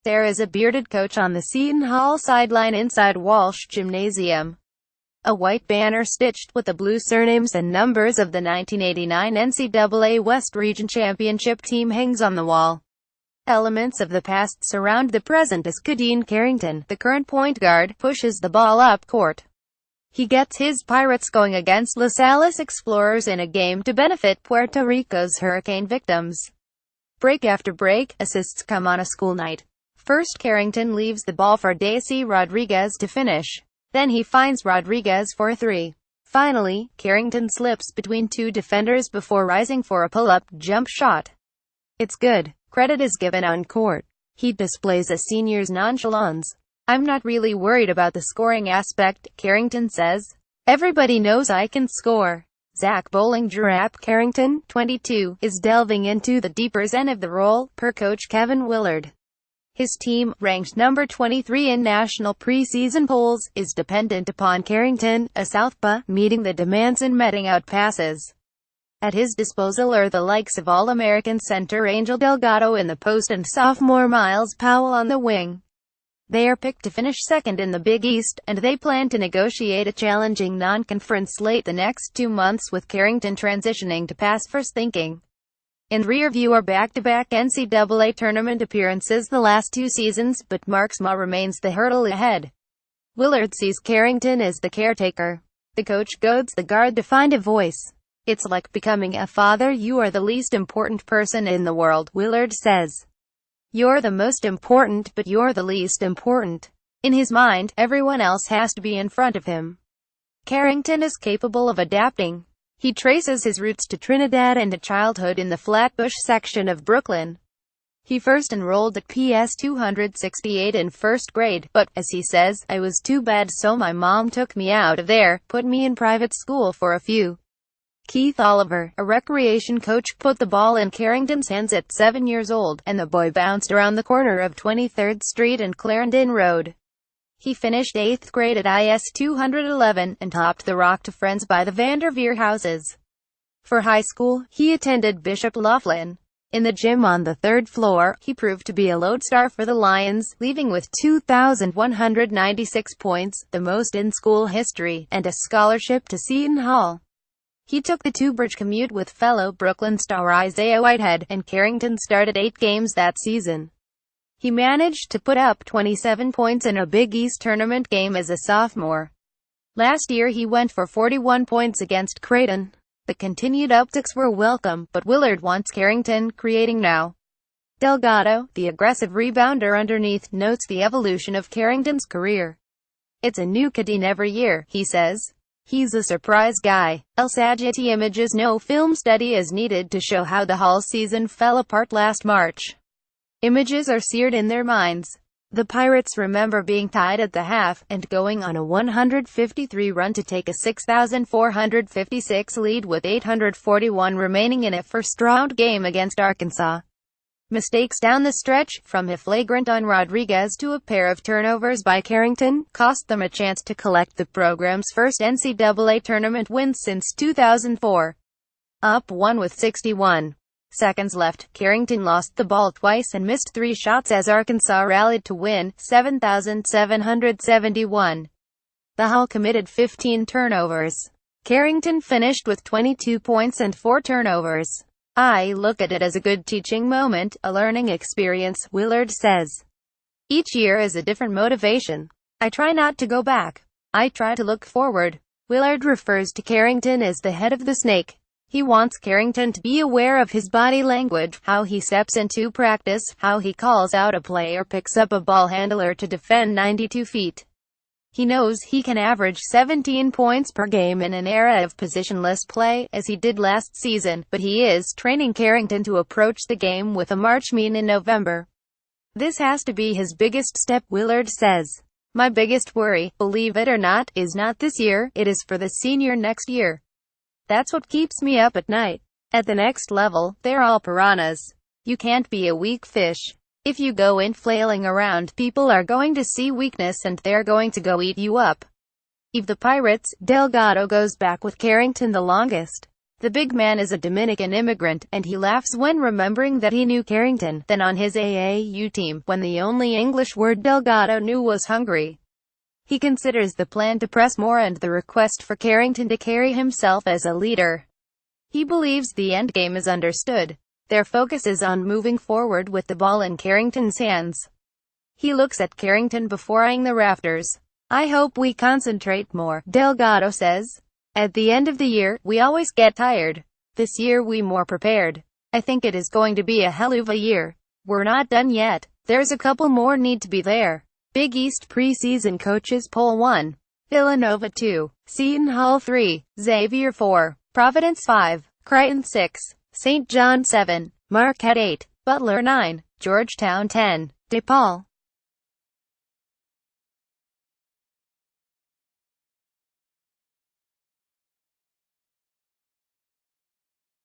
There is a bearded coach on the Seton Hall sideline inside Walsh Gymnasium. A white banner stitched with the blue surnames and numbers of the 1989 NCAA West Region Championship team hangs on the wall. Elements of the past surround the present as Khadeen Carrington, the current point guard, pushes the ball up court. He gets his Pirates going against LaSalle's Explorers in a game to benefit Puerto Rico's hurricane victims. Break after break, assists come on a school night. First Carrington leaves the ball for Daisy Rodriguez to finish. Then he finds Rodriguez for three. Finally, Carrington slips between two defenders before rising for a pull-up jump shot. It's good. Credit is given on court. He displays a senior's nonchalance. "I'm not really worried about the scoring aspect," Carrington says. "Everybody knows I can score." Zach Bollinger Carrington, 22, is delving into the deeper zen of the role, per coach Kevin Willard. His team, ranked number 23 in national preseason polls, is dependent upon Carrington, a southpaw, meeting the demands and meting out passes. At his disposal are the likes of All-American center Angel Delgado in the post and sophomore Miles Powell on the wing. They are picked to finish second in the Big East, and they plan to negotiate a challenging non-conference slate the next 2 months, with Carrington transitioning to pass-first thinking. In rear view are back-to-back NCAA tournament appearances the last 2 seasons, but marksman remains the hurdle ahead. Willard sees Carrington as the caretaker. The coach goads the guard to find a voice. "It's like becoming a father. You are the least important person in the world," Willard says. "You're the most important, but you're the least important." In his mind, everyone else has to be in front of him. Carrington is capable of adapting. He traces his roots to Trinidad and a childhood in the Flatbush section of Brooklyn. He first enrolled at PS 268 in first grade, but, as he says, "I was too bad, so my mom took me out of there, put me in private school for a few." Keith Oliver, a recreation coach, put the ball in Carrington's hands at 7 years old, and the boy bounced around the corner of 23rd Street and Clarendon Road. He finished 8th grade at IS 211, and topped the Rock to Friends by the Vanderveer houses. For high school, he attended Bishop Laughlin. In the gym on the 3rd floor, he proved to be a lodestar for the Lions, leaving with 2,196 points, the most in school history, and a scholarship to Seton Hall. He took the two-bridge commute with fellow Brooklyn star Isaiah Whitehead, and Carrington started 8 games that season. He managed to put up 27 points in a Big East tournament game as a sophomore. Last year he went for 41 points against Creighton. The continued upticks were welcome, but Willard wants Carrington creating now. Delgado, the aggressive rebounder underneath, notes the evolution of Carrington's career. "It's a new Khadeen every year," he says. "He's a surprise guy." El Sajati Images. No film study is needed to show how the Hall season fell apart last March. Images are seared in their minds. The Pirates remember being tied at the half, and going on a 153 run to take a 6,456 lead with 841 remaining in a first-round game against Arkansas. Mistakes down the stretch, from a flagrant on Rodriguez to a pair of turnovers by Carrington, cost them a chance to collect the program's first NCAA tournament win since 2004. Up 1 with 61 seconds left, Carrington lost the ball twice and missed 3 shots as Arkansas rallied to win, 7,771. The Hall committed 15 turnovers. Carrington finished with 22 points and 4 turnovers. "I look at it as a good teaching moment, a learning experience," Willard says. "Each year is a different motivation. I try not to go back. I try to look forward." Willard refers to Carrington as the head of the snake. He wants Carrington to be aware of his body language, how he steps into practice, how he calls out a play or picks up a ball handler to defend 92 feet. He knows he can average 17 points per game in an era of positionless play, as he did last season, but he is training Carrington to approach the game with a March mean in November. "This has to be his biggest step," Willard says. "My biggest worry, believe it or not, is not this year, it is for the senior next year. That's what keeps me up at night. At the next level, they're all piranhas. You can't be a weak fish. If you go in flailing around, people are going to see weakness and they're going to go eat you up." If the Pirates, Delgado goes back with Carrington the longest. The big man is a Dominican immigrant, and he laughs when remembering that he knew Carrington, then on his AAU team, when the only English word Delgado knew was hungry. He considers the plan to press more and the request for Carrington to carry himself as a leader. He believes the endgame is understood. Their focus is on moving forward with the ball in Carrington's hands. He looks at Carrington before eyeing the rafters. "I hope we concentrate more," Delgado says. "At the end of the year, we always get tired. This year we more prepared. I think it is going to be a hell of a year. We're not done yet. There's a couple more need to be there." Big East preseason coaches poll 1. Villanova 2. Seton Hall 3. Xavier 4. Providence 5. Creighton 6. St. John 7. Marquette 8. Butler 9. Georgetown 10. DePaul